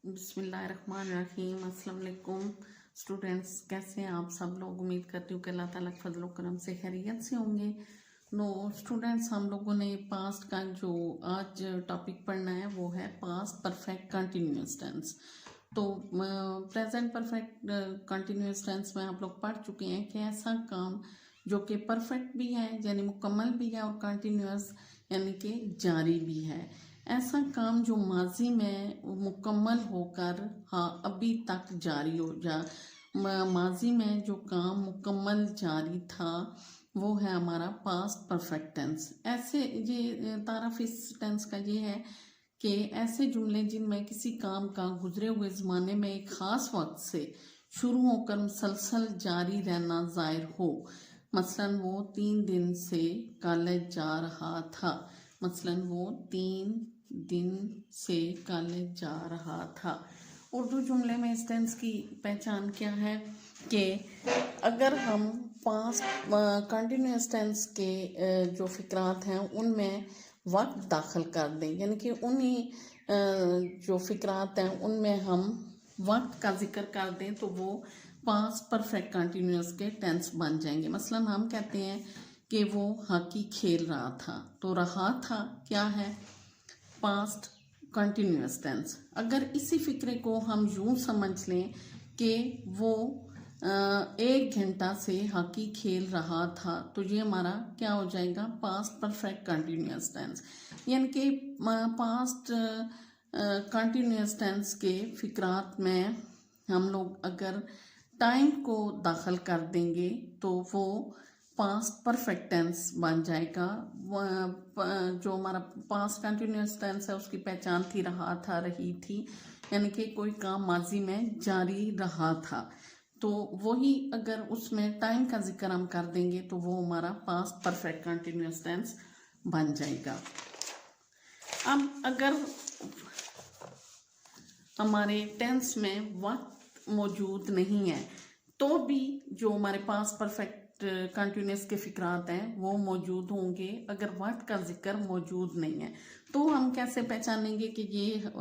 बिस्मिल्लाहिर्रहमानिर्रहीम। अस्सलाम वालेकुम स्टूडेंट्स, कैसे हैं आप सब लोग। उम्मीद करती हूँ कि अल्लाह ताला के फजल करम से खैरियत से होंगे। नो स्टूडेंट्स, हम लोगों ने पास्ट का जो आज टॉपिक पढ़ना है वो है पास्ट परफेक्ट कंटिन्यूअस टेंस। तो प्रेजेंट परफेक्ट कंटिन्यूअस टेंस में आप लोग पढ़ चुके हैं कि ऐसा काम जो कि परफेक्ट भी है यानी मुकम्मल भी है और कंटिन्यूअस यानी कि जारी भी है। ऐसा काम जो माजी में मुकम्मल होकर हाँ अभी तक जारी हो जा माजी में जो काम मुकम्मल जारी था वो है हमारा पास्ट परफेक्ट टेंस। ऐसे ये तारफ इस टेंस का ये है कि ऐसे जुमले जिनमें किसी काम का गुजरे हुए ज़माने में एक ख़ास वक्त से शुरू होकर मुसलसल जारी रहना ज़ाहिर हो। मसलन वो 3 दिन से कॉलेज जा रहा था। मसलन वो 3 दिन से कॉलेज जा रहा था। उर्दू जुमले में इस टेंस की पहचान क्या है कि अगर हम पास्ट कंटिन्यूअस टेंस के जो फ़िक्रात हैं उनमें वक्त दाखिल कर दें, यानी कि उन्हीं जो फ़िक्रात हैं उनमें हम वक्त का जिक्र कर दें तो वो पास्ट परफेक्ट कंटिन्यूअस के टेंस बन जाएंगे। मसलन हम कहते हैं कि वो हॉकी खेल रहा था, तो रहा था क्या है, पास्ट कंटिन्यूअस टेंस। अगर इसी फिक्रे को हम यूँ समझ लें कि वो 1 घंटा से हॉकी खेल रहा था, तो ये हमारा क्या हो जाएगा, पास्ट परफेक्ट कंटिन्यूअस टेंस। यानी कि पास्ट कंटिन्यूअस टेंस के फिक्रात में हम लोग अगर टाइम को दाखिल कर देंगे तो वो पास्ट परफेक्ट टेंस बन जाएगा। जो हमारा पास्ट कंटिन्यूअस टेंस है उसकी पहचान थी रहा था, रही थी, यानी कि कोई काम माजी में जारी रहा था, तो वही अगर उसमें टाइम का जिक्र हम कर देंगे तो वो हमारा पास्ट परफेक्ट कंटिन्यूअस टेंस बन जाएगा। अब अगर हमारे टेंस में वक्त मौजूद नहीं है तो भी जो हमारे पास परफेक्ट कंटिन्यूअस के फिक्रात हैं वो मौजूद होंगे। अगर वक्त का जिक्र मौजूद नहीं है तो हम कैसे पहचानेंगे कि ये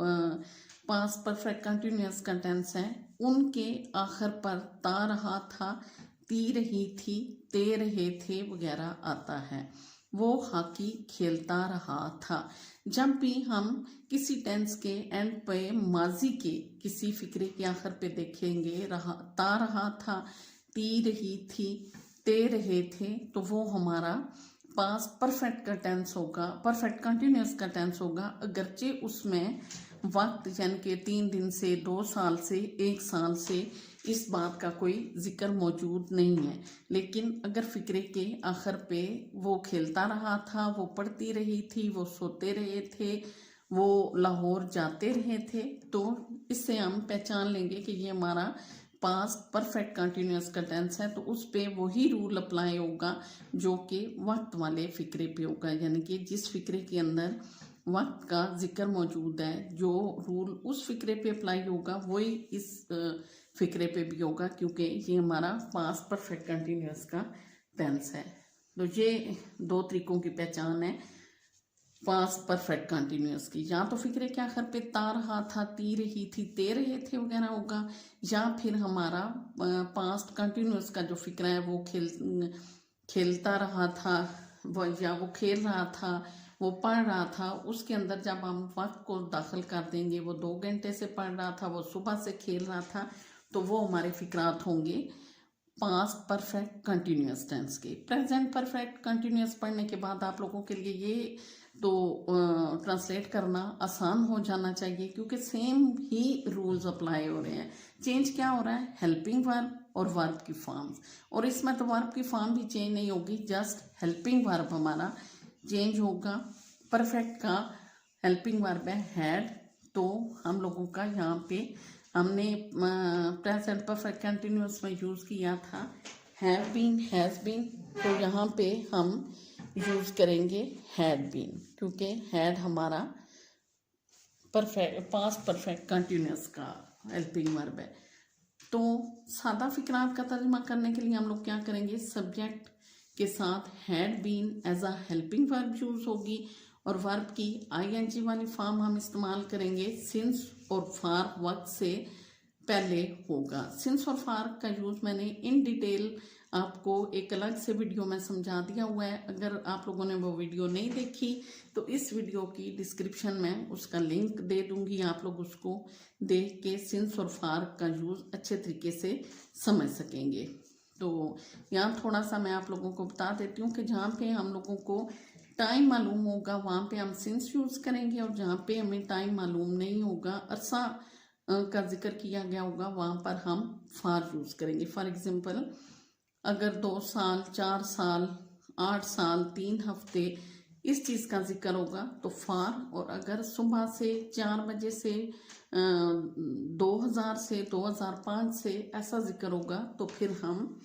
पास्ट परफेक्ट कंटिन्यूअस का टेंस है। उनके आखिर पर ता रहा था, ती रही थी, ते रहे थे वगैरह आता है। वो हॉकी खेलता रहा था। जब भी हम किसी टेंस के एंड पे माजी के किसी फिक्रे के आखिर पे देखेंगे ता रहा था, ती रही थी, ते रहे थे, तो वो हमारा पास्ट परफेक्ट का टेंस होगा, परफेक्ट कंटिन्यूअस का टेंस होगा। अगरचे उसमें वक्त यानी कि 3 दिन से, 2 साल से, 1 साल से इस बात का कोई जिक्र मौजूद नहीं है, लेकिन अगर फिक्रे के आखिर पे वो खेलता रहा था, वो पढ़ती रही थी, वो सोते रहे थे, वो लाहौर जाते रहे थे, तो इससे हम पहचान लेंगे कि ये हमारा पास्ट परफेक्ट कंटिन्यूअस का टेंस है। तो उस पे वही रूल अप्लाई होगा जो कि वक्त वाले फिक्रे पे होगा, यानी कि जिस फिक्रे के अंदर वक्त का जिक्र मौजूद है, जो रूल उस फिक्रे पे अप्लाई होगा वही इस फिक्रे पे भी होगा, क्योंकि ये हमारा पास्ट परफेक्ट कंटिन्यूअस का टेंस है। तो ये 2 तरीकों की पहचान है पास्ट परफेक्ट कंटिन्यूअस की। या तो फिक्रे के आखिर पे ता रहा था, ती रही थी, ते रहे थे वगैरह होगा, या फिर हमारा पास्ट कंटिन्यूअस का जो फिक्रा है वो खेलता रहा था, या वो खेल रहा था, वो पढ़ रहा था, उसके अंदर जब हम वक्त को दाखिल कर देंगे, वो 2 घंटे से पढ़ रहा था, वो सुबह से खेल रहा था, तो वो हमारे फिक्रात होंगे पास्ट परफेक्ट कंटिन्यूअस टेंस के। प्रेजेंट परफेक्ट कंटिन्यूअस पढ़ने के बाद आप लोगों के लिए ये तो ट्रांसलेट करना आसान हो जाना चाहिए, क्योंकि सेम ही रूल्स अप्लाई हो रहे हैं। चेंज क्या हो रहा है, हेल्पिंग वर्ब और वर्ब की फॉर्म्स, और इसमें तो वर्ब की फॉर्म भी चेंज नहीं होगी, जस्ट हेल्पिंग वर्ब हमारा चेंज होगा। परफेक्ट का हेल्पिंग वर्ब है हैड, तो हम लोगों का यहाँ पे हमने प्रेजेंट परफेक्ट कंटिन्यूअस में यूज़ किया था हैव बीन, हैज़ बीन, तो यहाँ पे हम यूज़ करेंगे हैड बीन, क्योंकि हैड हमारा परफेक्ट पास्ट परफेक्ट कंटिन्यूअस का हेल्पिंग वर्ब है। तो सादा फिक्रात का तर्जुमा करने के लिए हम लोग क्या करेंगे, सब्जेक्ट के साथ had been as a helping verb use होगी, और वर्ब की आईएनजी वाली फॉर्म हम इस्तेमाल करेंगे सिंस और फॉर वक्त से पहले होगा। सिंस और फॉर का यूज़ मैंने इन डिटेल आपको एक अलग से वीडियो में समझा दिया हुआ है। अगर आप लोगों ने वो वीडियो नहीं देखी तो इस वीडियो की डिस्क्रिप्शन में उसका लिंक दे दूंगी, आप लोग उसको देख के सिंस और फॉर का यूज़ अच्छे तरीके से समझ सकेंगे। तो यहाँ थोड़ा सा मैं आप लोगों को बता देती हूँ कि जहाँ पे हम लोगों को टाइम मालूम होगा वहाँ पे हम सिंस यूज़ करेंगे, और जहाँ पे हमें टाइम मालूम नहीं होगा, अरसा का जिक्र किया गया होगा, वहाँ पर हम फॉर यूज़ करेंगे। फॉर एग्जांपल अगर 2 साल, 4 साल, 8 साल, 3 हफ्ते इस चीज़ का जिक्र होगा तो फॉर, और अगर सुबह से 4 बजे से 2000 से 2005 से ऐसा जिक्र होगा तो फिर हम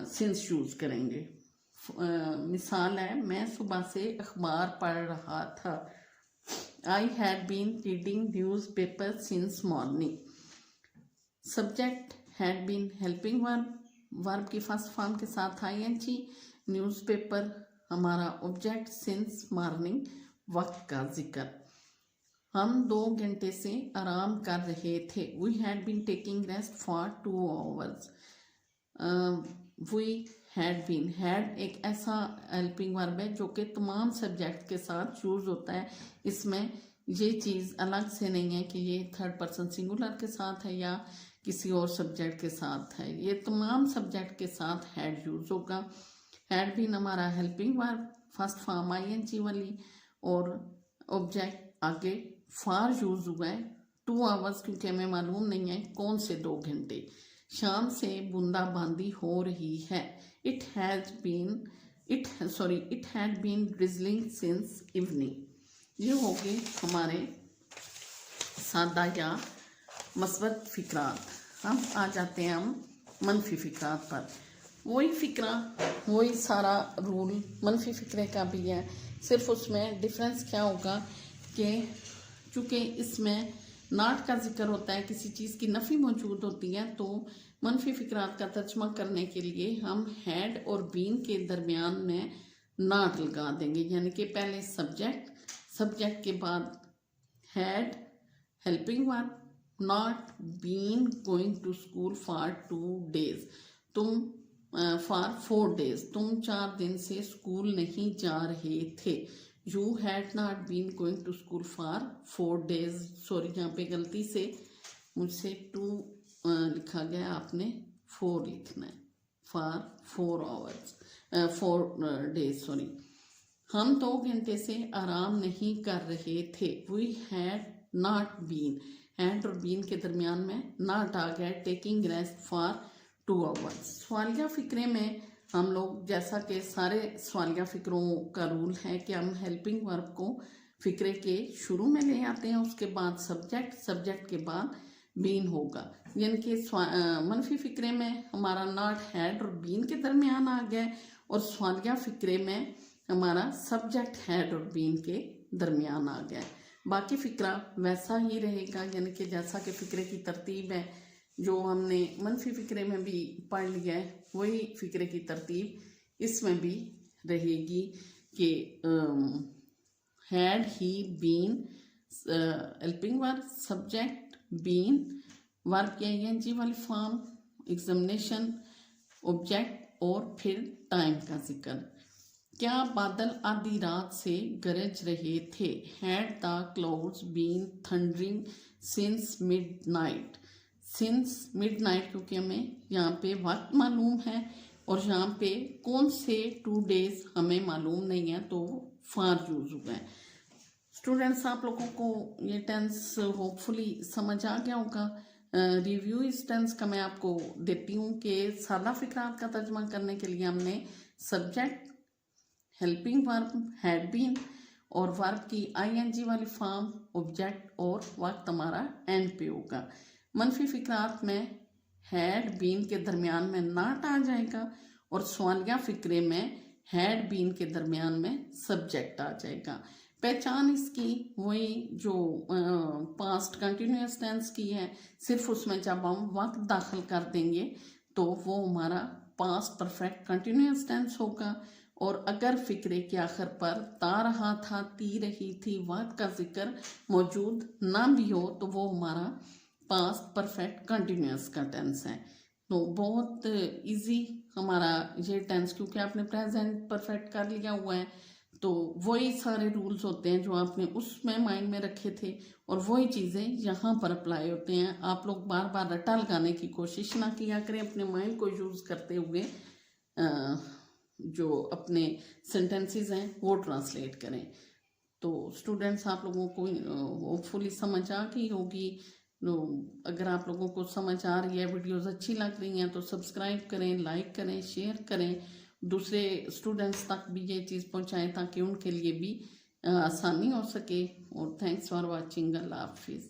सिंस यूज़ करेंगे। मिसाल है, मैं सुबह से अखबार पढ़ रहा था। I had been reading newspaper since morning. Subject had been helping verb, verb की फर्स्ट फॉर्म के साथ ing, न्यूज़पेपर हमारा ऑब्जेक्ट, सिंस मॉर्निंग वक्त का जिक्र। हम 2 घंटे से आराम कर रहे थे। We had been taking rest for 2 hours. We had been, had एक ऐसा हेल्पिंग वर्ब है जो कि तमाम सब्जेक्ट के साथ यूज होता है। इसमें ये चीज़ अलग से नहीं है कि ये थर्ड पर्सन सिंगुलर के साथ है या किसी और सब्जेक्ट के साथ है, ये तमाम सब्जेक्ट के साथ हैड यूज होगा। हैड बीन हमारा helping verb, first form ING वाली, और ऑब्जेक्ट आगे फॉर यूज हुआ है। 2 आवर्स क्योंकि हमें मालूम नहीं है कौन से 2 घंटे। शाम से बूंदाबांदी हो रही है। It had been drizzling since evening. ये हो गए हमारे सादा या मस्बत फिक्रात। हम आ जाते हैं हम मनफी फिक्रात पर। वही फिक्रा, वही सारा रूल मनफी फिक्रे का भी है, सिर्फ उसमें डिफरेंस क्या होगा कि चूँकि इसमें नाट का जिक्र होता है, किसी चीज़ की नफ़ी मौजूद होती है, तो मनफी फिक्रात का तर्जमा करने के लिए हम हैड और बीन के दरमियान में नाट लगा देंगे। यानी कि पहले सब्जेक्ट के बाद had helping verb, not been going to school for 2 days, तुम फॉर 4 days, तुम 4 दिन से स्कूल नहीं जा रहे थे। You had not been going to school for 4 days। Sorry, यहाँ पे गलती से मुझसे 2 लिखा गया, आपने 4 लिखना है, फॉर 4 days। सॉरी, हम 2 घंटे से आराम नहीं कर रहे थे। We had not been, had और बीन के दरमियान में नॉट आ गया, टेकिंग रेस्ट फॉर 2 hours। सवालिया फिक्रे में हम लोग, जैसा कि सारे सवालिया फिक्रों का रूल है कि हम हेल्पिंग वर्ब को फिक्रे के शुरू में ले आते हैं, उसके बाद सब्जेक्ट के बाद बीन होगा। यानी कि मनफी फिक्रे में हमारा नॉट हैड और बीन के दरमियान आ गया, और सवालिया फिक्रे में हमारा सब्जेक्ट हैड और बीन के दरमियान आ गया। बाकी फिक्रा वैसा ही रहेगा, यानी कि जैसा कि फिक्रे की तरतीब है जो हमने मनफी फिक्रे में भी पढ़ लिया है, वही फिक्रे की तरतीब इसमें भी रहेगी कि हैड ही been helping verb, subject been, verb की आईएनजी वाली फॉर्म, एग्जामिनेशन, ऑब्जेक्ट, और फिर टाइम का जिक्र। क्या बादल आधी रात से गरज रहे थे। Had the clouds been thundering since midnight. Since midnight क्योंकि हमें यहाँ पे वक्त मालूम है, और यहाँ पे कौन से 2 days हमें मालूम नहीं है, तो फॉर यूज हुआ है। स्टूडेंट्स, आप लोगों को ये टेंस होपफुली समझ आ गया होगा। रिव्यू इस टेंस का मैं आपको देती हूँ कि सादा फिक्रात का तर्जमा करने के लिए हमने subject, helping verb had been, और वर्ब की आईएनजी वाली फॉर्म, ऑब्जेक्ट, और वक्त हमारा एंड पे होगा। मनफी फिक्रात में हैड बीन के दरमियान में नॉट आ जाएगा, और सवालिया फिक्रे में हैड बीन के दरमियान में सब्जेक्ट आ जाएगा। पहचान इसकी वही जो पास्ट कंटिन्यूअस टेंस की है, सिर्फ उसमें जब हम वक्त दाखिल कर देंगे तो वो हमारा पास्ट परफेक्ट कंटिन्यूअस टेंस होगा, और अगर फिक्रे के आखिर पर ता रहा था ती रही थी वात का जिक्र मौजूद ना भी हो तो वो हमारा पास्ट परफेक्ट कंटिन्यूअस का टेंस है। तो बहुत इजी हमारा ये टेंस, क्योंकि आपने प्रेजेंट परफेक्ट कर लिया हुआ है तो वही सारे रूल्स होते हैं जो आपने उसमें माइंड में रखे थे और वही चीज़ें यहाँ पर अप्लाई होते हैं। आप लोग बार बार रटा लगाने की कोशिश ना किया करें, अपने माइंड को यूज़ करते हुए जो अपने सेंटेंसेस हैं वो ट्रांसलेट करें। तो स्टूडेंट्स, आप लोगों को होपफुली समझ आ गई होगी। तो अगर आप लोगों को समझ आ रही है, वीडियोस अच्छी लग रही हैं तो सब्सक्राइब करें, लाइक करें, शेयर करें, दूसरे स्टूडेंट्स तक भी ये चीज़ पहुंचाएं ताकि उनके लिए भी आसानी हो सके। और थैंक्स फॉर वाचिंग। अल्लाह हाफिज़।